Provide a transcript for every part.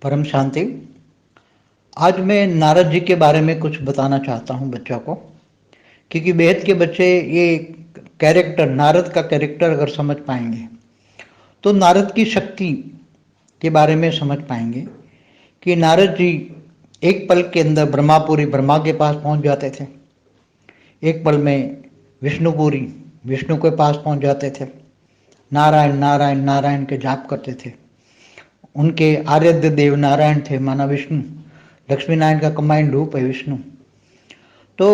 परम शांति। आज मैं नारद जी के बारे में कुछ बताना चाहता हूँ बच्चों को, क्योंकि बेहद के बच्चे ये कैरेक्टर, नारद का कैरेक्टर अगर समझ पाएंगे तो नारद की शक्ति के बारे में समझ पाएंगे कि नारद जी एक पल के अंदर ब्रह्मापुरी ब्रह्मा के पास पहुंच जाते थे, एक पल में विष्णुपुरी विष्णु के पास पहुंच जाते थे, नारायण नारायण नारायण के जाप करते थे। उनके आराध्य देव नारायण थे, माना विष्णु, लक्ष्मी नारायण का कंबाइंड रूप है विष्णु। तो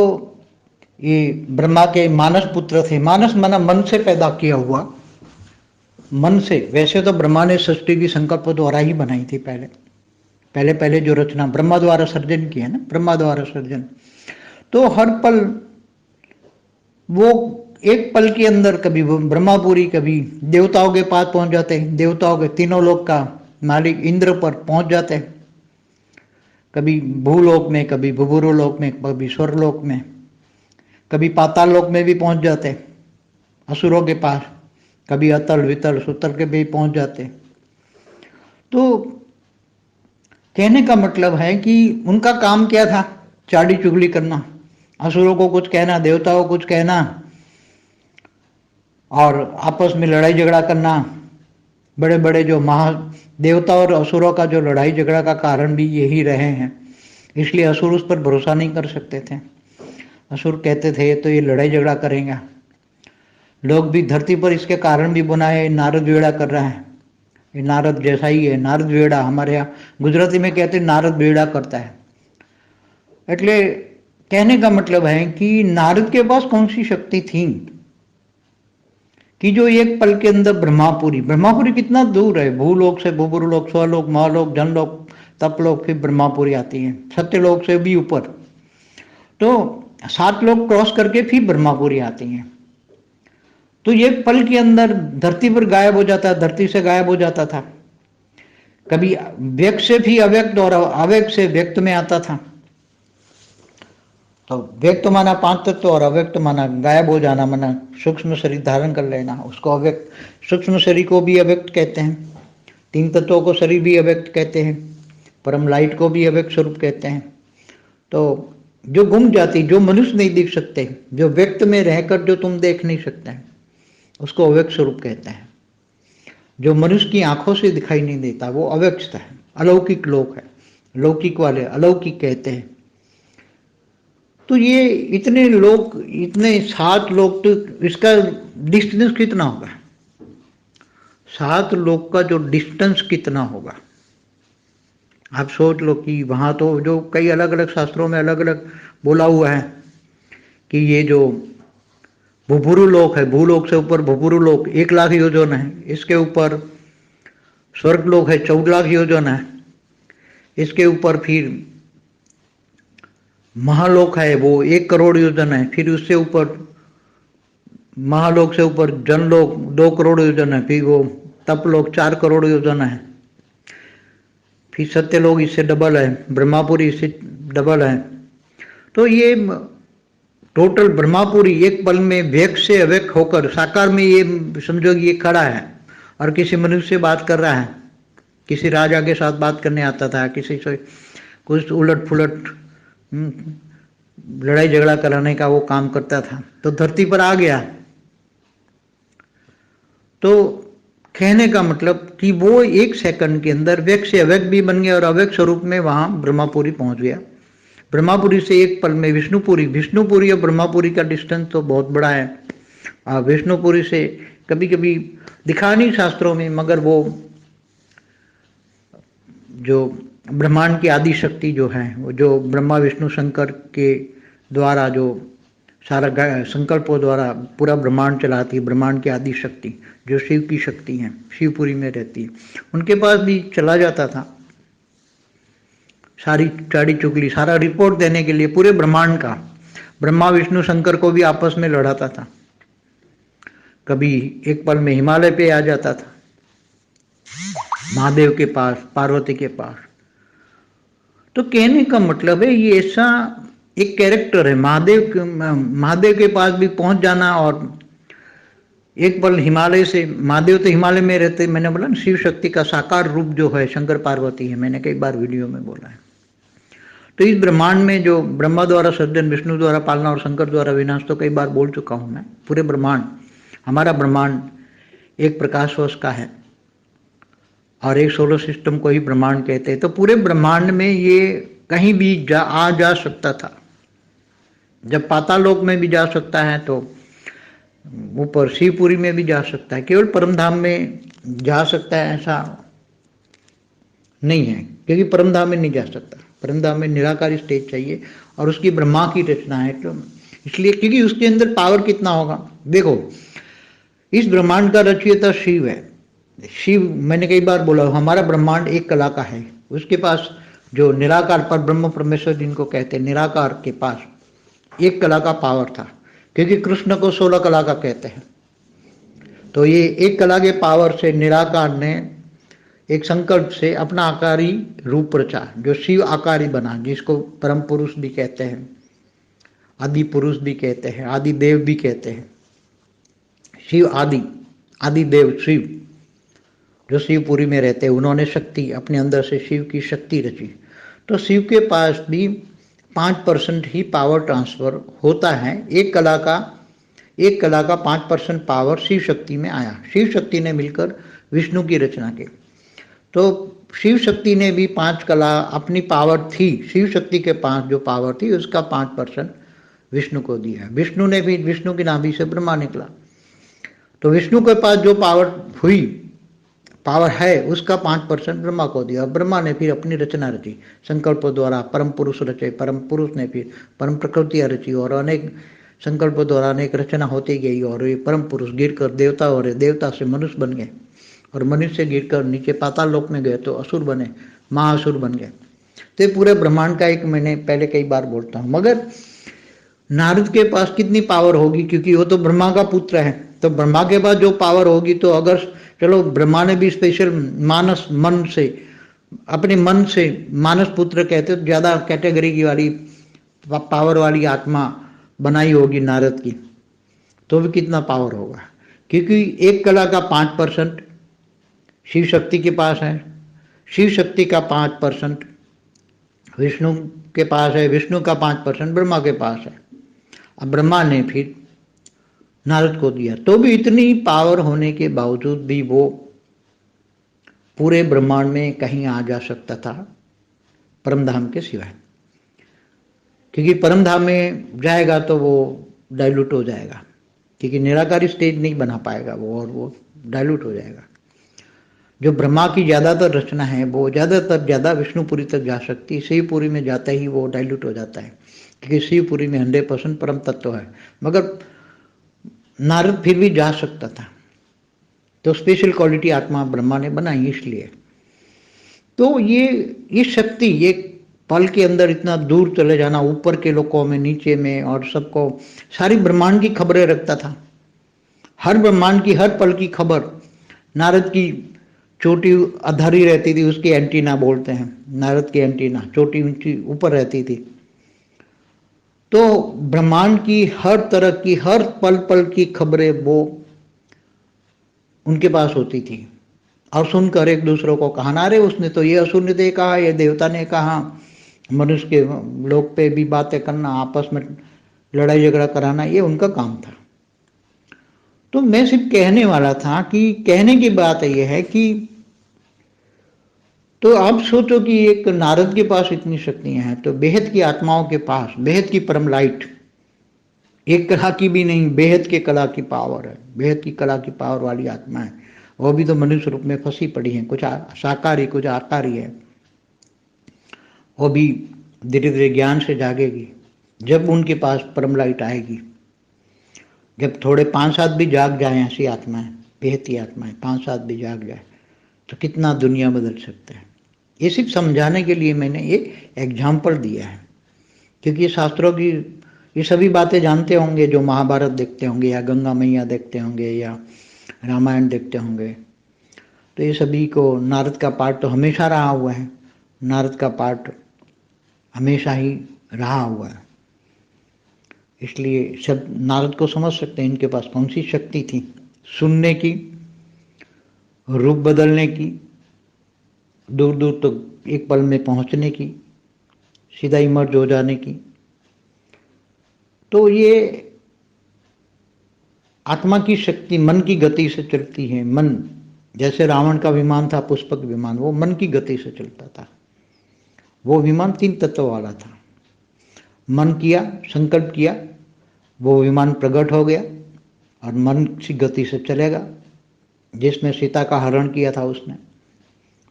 ये ब्रह्मा के मानस पुत्र थे। मानस माना मन से पैदा किया हुआ, मन से। वैसे तो ब्रह्मा ने सृष्टि की संकल्प द्वारा ही बनाई थी। पहले पहले पहले जो रचना ब्रह्मा द्वारा सर्जन की है ना, ब्रह्मा द्वारा सर्जन। तो हर पल वो एक पल के अंदर कभी वो ब्रह्मापुरी, कभी देवताओं के पास पहुंच जाते हैं, देवताओं के तीनों लोक का मालिक इंद्र पर पहुंच जाते हैं, कभी भूलोक में, कभी भुभुरु लोक में, कभी स्वर्लोक में, कभी पाताल लोक में भी पहुंच जाते हैं असुरों के पास, कभी अतल वितल सुतल के भी पहुंच जाते। तो कहने का मतलब है कि उनका काम क्या था? चाड़ी चुगली करना, असुरों को कुछ कहना, देवताओं को कुछ कहना, और आपस में लड़ाई झगड़ा करना। बड़े बड़े जो महादेवता और असुरों का जो लड़ाई झगड़ा का कारण भी यही रहे हैं, इसलिए असुर उस पर भरोसा नहीं कर सकते थे। असुर कहते थे तो ये लड़ाई झगड़ा करेंगे। लोग भी धरती पर इसके कारण भी बनाए, नारद वेड़ा कर रहा है, ये नारद जैसा ही है, नारद वेड़ा। हमारे यहाँ गुजराती में कहते हैं नारद वेड़ा करता है। એટલે कहने का मतलब है कि नारद के पास कौन सी शक्ति थी कि जो एक पल के अंदर ब्रह्मापुरी कितना दूर है, भूलोक से भूपुरलोक, स्वलोक, महालोक, जनलोक, तपलोक, फिर ब्रह्मापुरी आती है, सत्यलोक से भी ऊपर। तो 7 लोक क्रॉस करके फिर ब्रह्मापुरी आती हैं। तो ये पल के अंदर धरती पर गायब हो जाता, धरती से गायब हो जाता था। कभी व्यक्त से भी अव्यक्त और अव्यक्त से व्यक्त में आता था। तो व्यक्त माना 5 तत्व और अव्यक्त माना गायब हो जाना, माना सूक्ष्म शरीर धारण कर लेना, उसको अव्यक्त। सूक्ष्म शरीर को भी अव्यक्त कहते हैं, 3 तत्वों को शरीर भी अव्यक्त कहते हैं, परम लाइट को भी अव्यक्त स्वरूप कहते हैं। तो जो गुम जाती, जो मनुष्य नहीं दिख सकते, जो व्यक्त में रहकर जो तुम देख नहीं सकते, उसको अव्यक्त स्वरूप कहते हैं। जो मनुष्य की आंखों से दिखाई नहीं देता वो अव्यक्त है, अलौकिक लोक है। लौकिक वाले अलौकिक कहते हैं। तो ये इतने लोग, इतने 7 लोग, तो इसका डिस्टेंस कितना होगा? 7 लोग का जो डिस्टेंस कितना होगा आप सोच लो। कि वहां तो जो कई अलग अलग शास्त्रों में अलग अलग बोला हुआ है कि ये जो भूपुरु लोक है, भूलोक से ऊपर भूपुरु लोक 1 लाख योजन है, इसके ऊपर स्वर्ग लोक है 14 लाख योजन है, इसके ऊपर फिर महालोक है वो 1 करोड़ योजन है, फिर उससे ऊपर महालोक से ऊपर जनलोक 2 करोड़ योजन है, फिर वो तपलोक 4 करोड़ योजन है, फिर सत्यलोक इससे डबल है, ब्रह्मापुरी इससे डबल है। तो ये टोटल ब्रह्मापुरी एक पल में व्यक्त से अव्यक्त होकर साकार में, ये समझो ये खड़ा है और किसी मनुष्य से बात कर रहा है। किसी राजा के साथ बात करने आता था, किसी से कुछ उलट फुलट लड़ाई झगड़ा कराने का वो काम करता था, तो धरती पर आ गया। तो कहने का मतलब कि वो 1 सेकंड के अंदर व्यक्त से अव्यक्त भी बन गया और अव्यक्त स्वरूप में वहां ब्रह्मापुरी पहुंच गया। ब्रह्मापुरी से 1 पल में विष्णुपुरी और ब्रह्मापुरी का डिस्टेंस तो बहुत बड़ा है। विष्णुपुरी से कभी कभी दिखा नहीं शास्त्रों में, मगर वो जो ब्रह्मांड की आदि शक्ति जो है, वो जो ब्रह्मा विष्णु शंकर के द्वारा जो सारा संकल्पों द्वारा पूरा ब्रह्मांड चलाती है, ब्रह्मांड की आदि शक्ति जो शिव की शक्ति है, शिवपुरी में रहती है, उनके पास भी चला जाता था सारी चाड़ी चुगली, सारा रिपोर्ट देने के लिए पूरे ब्रह्मांड का। ब्रह्मा विष्णु शंकर को भी आपस में लड़ाता था। कभी 1 पल में हिमालय पे आ जाता था, महादेव के पास, पार्वती के पास। तो कहने का मतलब है ये ऐसा एक कैरेक्टर है, महादेव के पास भी पहुंच जाना और एक पल हिमालय से, महादेव तो हिमालय में रहते, मैंने बोला ना शिव शक्ति का साकार रूप जो है शंकर पार्वती है, मैंने कई बार वीडियो में बोला है। तो इस ब्रह्मांड में जो ब्रह्मा द्वारा सृजन, विष्णु द्वारा पालना और शंकर द्वारा विनाश, तो कई बार बोल चुका हूं मैं। पूरे ब्रह्मांड, हमारा ब्रह्मांड एक प्रकाश वर्ष का है और एक सोलर सिस्टम को ही ब्रह्मांड कहते हैं। तो पूरे ब्रह्मांड में ये कहीं भी आ जा सकता था। जब पाताल लोक में भी जा सकता है तो ऊपर शिवपुरी में भी जा सकता है। केवल परमधाम में जा सकता है ऐसा नहीं है, क्योंकि परमधाम में नहीं जा सकता। परमधाम में निराकारी स्टेज चाहिए और उसकी ब्रह्मा की रचना है, तो इसलिए, क्योंकि उसके अंदर पावर कितना होगा। देखो, इस ब्रह्मांड का रचयिता शिव है। शिव, मैंने कई बार बोला, हमारा ब्रह्मांड एक कला का है। उसके पास जो निराकार पर ब्रह्म परमेश्वर जिनको कहते हैं, निराकार के पास एक कला का पावर था, क्योंकि कृष्ण को 16 कला का कहते हैं। तो ये एक कला के पावर से निराकार ने एक संकल्प से अपना आकारी रूप रचा, जो शिव आकारी बना, जिसको परम पुरुष भी कहते हैं, आदि पुरुष भी कहते हैं, आदि देव भी कहते हैं। शिव आदि, आदि देव शिव, जो शिवपुरी में रहते हैं, उन्होंने शक्ति अपने अंदर से शिव की शक्ति रची। तो शिव के पास भी 5% ही पावर ट्रांसफर होता है। एक कला का 5% पावर शिव शक्ति में आया। शिव शक्ति ने मिलकर विष्णु की रचना की। तो शिव शक्ति ने भी 5 कला अपनी पावर थी, शिव शक्ति के पास जो पावर थी उसका 5% विष्णु को दिया। विष्णु ने भी, विष्णु की नाभि से ब्रह्मा निकला, तो विष्णु के पास जो पावर है उसका 5% ब्रह्मा को दिया। ब्रह्मा ने फिर अपनी रचना रची, संकल्पों द्वारा परम पुरुष रचे। परम पुरुष ने फिर परम प्रकृतियाँ रची और अनेक संकल्पों द्वारा अनेक रचना होती गई और ये परम पुरुष गिरकर देवता हो रहे, देवता से मनुष्य बन गए और मनुष्य से गिरकर नीचे पाताल लोक में गए तो असुर बने, महाअसुर बन गए। तो पूरे ब्रह्मांड का एक, मैंने पहले कई बार बोलता हूँ। मगर नारद के पास कितनी पावर होगी, क्योंकि वो तो ब्रह्मा का पुत्र है। तो ब्रह्मा के पास जो पावर होगी, तो अगर चलो ब्रह्मा ने भी स्पेशल मानस, मन से, अपने मन से मानस पुत्र कहते तो ज्यादा कैटेगरी की वाली पावर वाली आत्मा बनाई होगी नारद की, तो भी कितना पावर होगा। क्योंकि एक कला का 5% शिव शक्ति के पास है, शिव शक्ति का 5% विष्णु के पास है, विष्णु का 5% ब्रह्मा के पास है। अब ब्रह्मा ने फिर नारद को दिया। तो भी इतनी पावर होने के बावजूद भी वो पूरे ब्रह्मांड में कहीं आ जा सकता था परमधाम के सिवाय, क्योंकि परमधाम में जाएगा तो वो डाइल्यूट हो जाएगा, क्योंकि निराकारी स्टेज नहीं बना पाएगा वो, और वो डाइल्यूट हो जाएगा। जो ब्रह्मा की ज़्यादातर रचना है वो ज़्यादा विष्णुपुरी तक जा सकती है। शिवपुरी में जाता ही वो डाइल्यूट हो जाता है, क्योंकि शिवपुरी में 100% परम तत्व है। मगर नारद फिर भी जा सकता था, तो स्पेशल क्वालिटी आत्मा ब्रह्मा ने बनाई इसलिए। तो ये शक्ति, ये पल के अंदर इतना दूर चले जाना, ऊपर के लोकों में, नीचे में, और सबको, सारी ब्रह्मांड की खबरें रखता था। हर ब्रह्मांड की हर पल की खबर नारद की चोटी अधरी रहती थी, उसकी एंटीना बोलते हैं, नारद की एंटीना चोटी ऊंची ऊपर रहती थी। तो ब्रह्मांड की हर तरह की, हर पल पल की खबरें वो उनके पास होती थी, और सुनकर एक दूसरों को कहना, अरे उसने तो ये असुर ने कहा, ये देवता ने कहा। मनुष्य के लोक पे भी बातें करना, आपस में लड़ाई झगड़ा कराना, ये उनका काम था। तो मैं सिर्फ कहने वाला था कि कहने की बात यह है कि, तो आप सोचो कि एक नारद के पास इतनी शक्तियां हैं, तो बेहद की आत्माओं के पास बेहद की परम लाइट, एक कला की भी नहीं, बेहद के कला की पावर है, बेहद की कला की पावर वाली आत्मा है। वो भी तो मनुष्य रूप में फंसी पड़ी है, कुछ साकारी कुछ आकारी है। वो भी धीरे धीरे ज्ञान से जागेगी जब उनके पास परम लाइट आएगी। जब थोड़े 5-7 भी जाग जाए, ऐसी आत्माएं, बेहती आत्माएं 5-7 भी जाग जाए, तो कितना दुनिया बदल सकता है। ये सिर्फ समझाने के लिए मैंने ये एग्जाम्पल दिया है, क्योंकि ये शास्त्रों की ये सभी बातें जानते होंगे, जो महाभारत देखते होंगे या गंगा मैया देखते होंगे या रामायण देखते होंगे। तो ये सभी को नारद का पार्ट तो हमेशा रहा हुआ है, नारद का पार्ट हमेशा ही रहा हुआ है। इसलिए सब नारद को समझ सकते हैं इनके पास कौन सी शक्ति थी सुनने की, रूप बदलने की, दूर दूर तक एक पल में पहुंचने की, सीधा इमर्ज हो जाने की। तो ये आत्मा की शक्ति मन की गति से चलती है। मन, जैसे रावण का विमान था पुष्पक विमान, वो मन की गति से चलता था। वो विमान 3 तत्व वाला था। मन किया, संकल्प किया, वो विमान प्रकट हो गया और मन की गति से चलेगा। जिसमें सीता का हरण किया था उसने,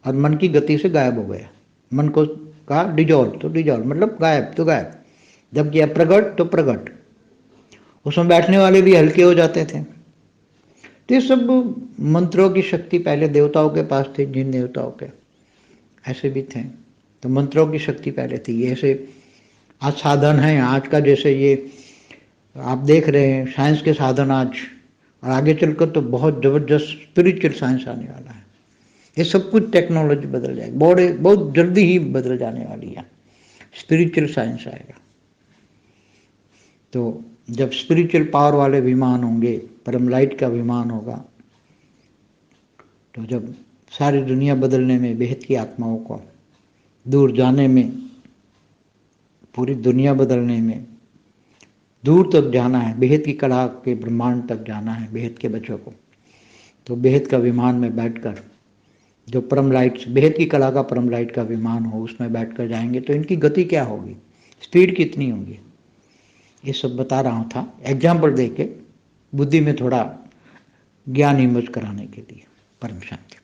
और मन की गति से गायब हो गया। मन को कहा डिजॉल्व, तो डिजॉल्व मतलब गायब, तो गायब। जब किया प्रकट तो प्रकट। उसमें बैठने वाले भी हल्के हो जाते थे। तो ये सब मंत्रों की शक्ति पहले देवताओं के पास थी, जिन देवताओं के ऐसे भी थे। तो मंत्रों की शक्ति पहले थी। ऐसे आज साधन है, आज का जैसे ये आप देख रहे हैं साइंस के साधन आज, और आगे चलकर तो बहुत जबरदस्त स्पिरिचुअल साइंस आने वाला है। ये सब कुछ टेक्नोलॉजी बदल जाएगी, बहुत जल्दी ही बदल जाने वाली है। स्पिरिचुअल साइंस आएगा। तो जब स्पिरिचुअल पावर वाले विमान होंगे, परम लाइट का विमान होगा, तो जब सारी दुनिया बदलने में, बेहद की आत्माओं को दूर जाने में, पूरी दुनिया बदलने में, दूर तक जाना है, बेहद की कला के ब्रह्मांड तक जाना है बेहद के बच्चों को, तो बेहद का विमान में बैठकर, जो परम लाइट, बेहद की कला का परम लाइट का विमान हो, उसमें बैठकर जाएंगे तो इनकी गति क्या होगी, स्पीड कितनी होगी, ये सब बता रहा था एग्जाम्पल दे के, बुद्धि में थोड़ा ज्ञान इमर्ज कराने के लिए। परम शांति।